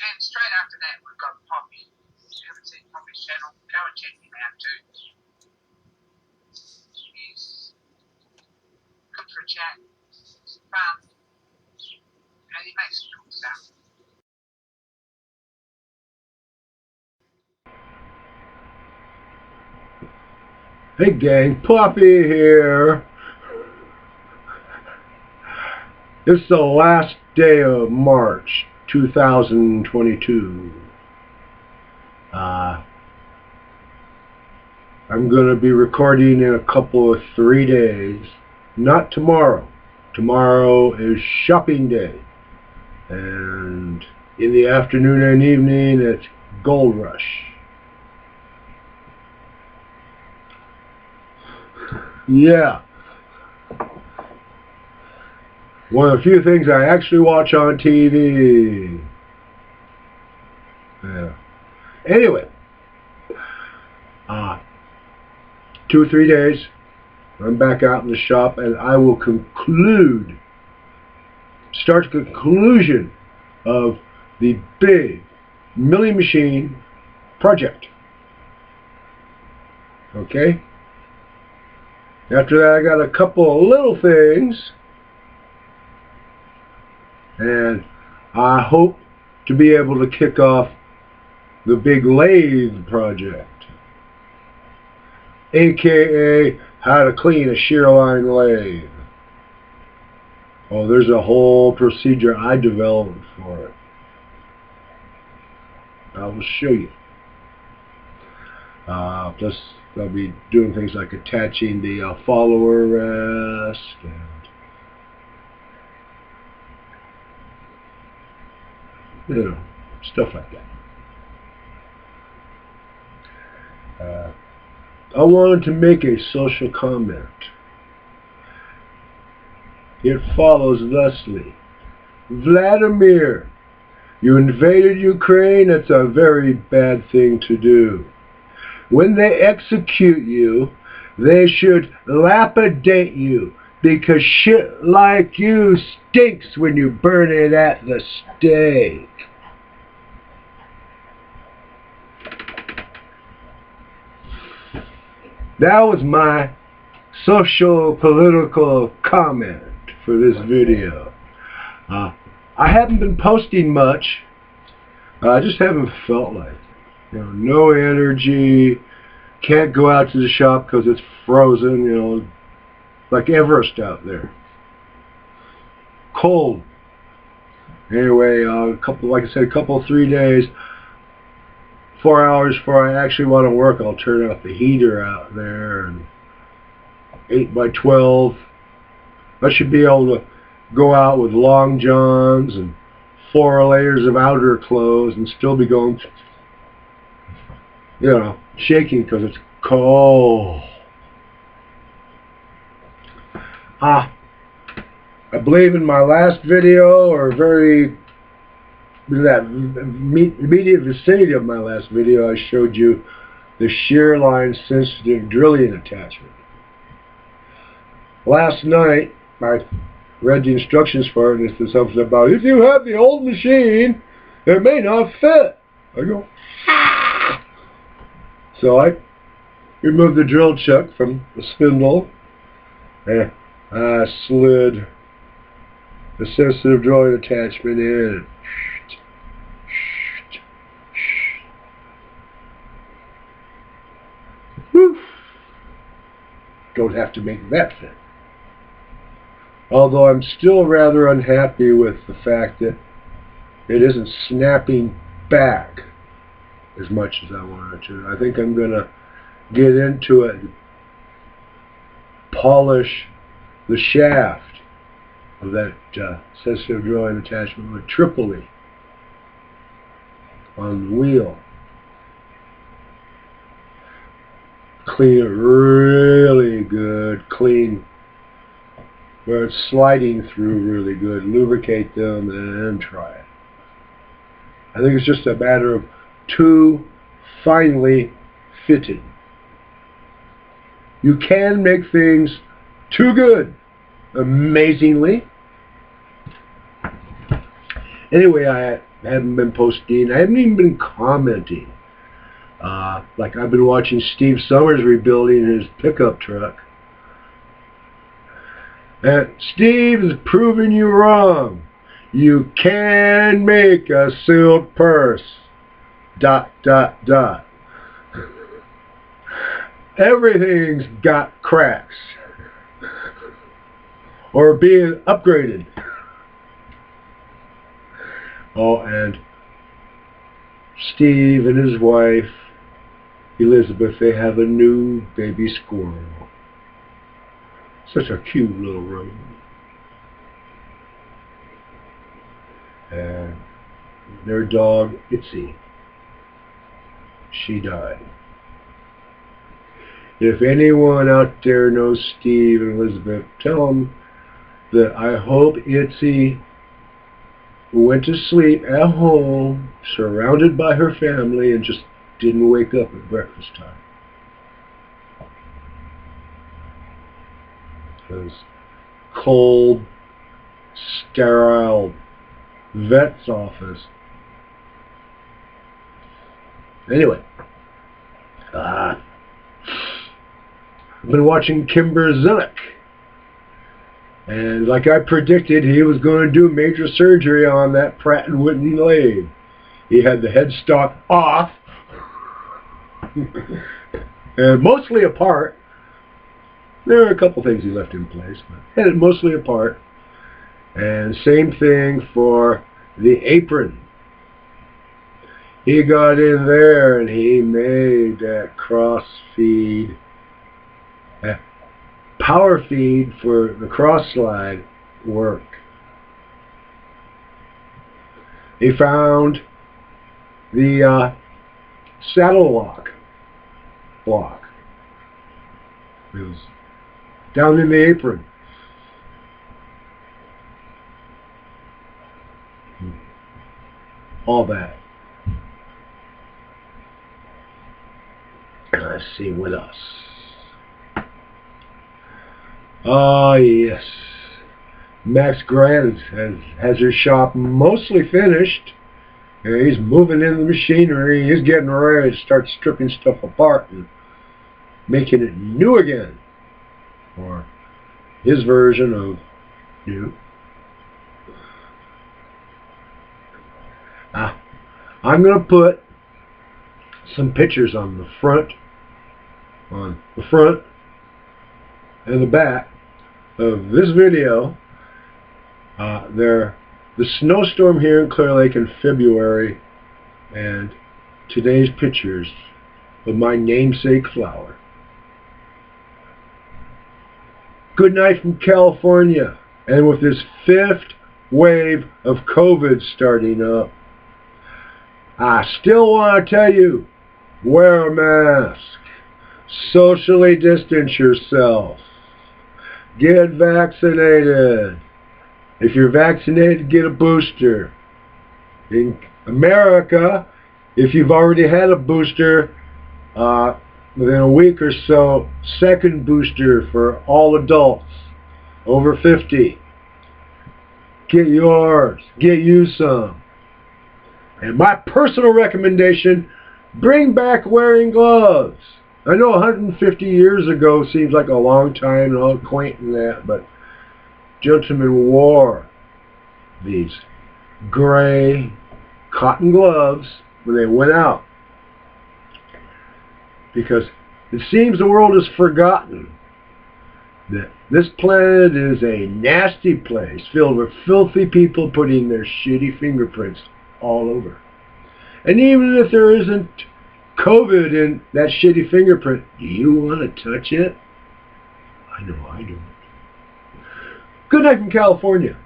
And straight after that, we've got Poppy. If you haven't seen Poppy's channel, go and check him out too. He's good for a chat, he's fun, and he makes cool stuff. Hey gang, Poppy here. It's the last day of March 2022. I'm going to be recording in a couple of 3 days. Not tomorrow. Tomorrow is shopping day. And in the afternoon and evening it's Gold Rush. Yeah. One of the few things I actually watch on TV. Yeah. Anyway. 2 or 3 days, I'm back out in the shop, and I will start the conclusion of the big milling machine project. Okay? After that, I got a couple of little things, and I hope to be able to kick off the big lathe project. AKA how to clean a shear line lathe. Oh, there's a whole procedure I developed for it. I will show you. Plus, I'll be doing things like attaching the follower rest and stuff like that. I wanted to make a social comment. It follows thusly. Vladimir, you invaded Ukraine, it's a very bad thing to do. When they execute you, they should lapidate you, because shit like you stinks when you burn it at the stake. That was my social political comment for this video. I haven't been posting much. I just haven't felt like it. No energy. Can't go out to the shop because it's frozen, like Everest out there. Cold. Anyway, like I said, a couple 3 days, 4 hours before I actually want to work, I'll turn off the heater out there, and 8 by 12. I should be able to go out with long johns and 4 layers of outer clothes and still be going, shaking because it's cold. I believe in my last video, or that immediate vicinity of my last video, I showed you the shear line sensitive drilling attachment. Last night, I read the instructions for it, and it said something about, if you have the old machine, it may not fit. I go, ah! So I removed the drill chuck from the spindle, and I slid the sensitive drilling attachment in. Whew. Don't have to make that fit. Although I'm still rather unhappy with the fact that it isn't snapping back as much as I wanted to. I think I'm going to get into it and polish the shaft of that sensitive drilling attachment with Tripoli on the wheel. Clean it really good, clean where it's sliding through really good, lubricate them, and try it. I think it's just a matter of too finely fitted. You can make things too good, amazingly, Anyway, I haven't been posting. I haven't even been commenting. Like I've been watching Steve Summers rebuilding his pickup truck. And Steve is proving you wrong. You can make a silk purse. ... Everything's got cracks. Or being upgraded. Oh, and Steve and his wife, Elizabeth, they have a new baby squirrel. Such a cute little rodent. And their dog, Itsy, she died. If anyone out there knows Steve and Elizabeth, tell them that I hope Itsy went to sleep at home, surrounded by her family, and just didn't wake up at breakfast time. Because cold, sterile vet's office. Anyway, I've been watching Kimber Zinnick. And like I predicted, he was going to do major surgery on that Pratt & Whitney lathe. He had the headstock off, and mostly apart. There are a couple things he left in place, but had it mostly apart. And same thing for the apron. He got in there and he made that cross feed, power feed for the cross slide work. He found the saddle lock block. It was down in the apron. All that. Let's see what else. Oh yes, Max Grant has his shop mostly finished. And he's moving in the machinery. He's getting ready to start stripping stuff apart and making it new again, or his version of new. I'm going to put some pictures on the front and the back of this video. The snowstorm here in Clear Lake in February, and today's pictures of my namesake flower. Good night from California. And with this 5th wave of COVID starting up, I still want to tell you, wear a mask, socially distance yourself, get vaccinated. If you're vaccinated, get a booster. In America, if you've already had a booster, within a week or so, second booster for all adults over 50. Get yours. Get you some. And my personal recommendation, bring back wearing gloves. I know 150 years ago seems like a long time and all quaint and that, but gentlemen wore these gray cotton gloves when they went out, because it seems the world has forgotten that this planet is a nasty place filled with filthy people putting their shitty fingerprints all over. And even if there isn't COVID in that shitty fingerprint, do you want to touch it? I know I do. Good night from California.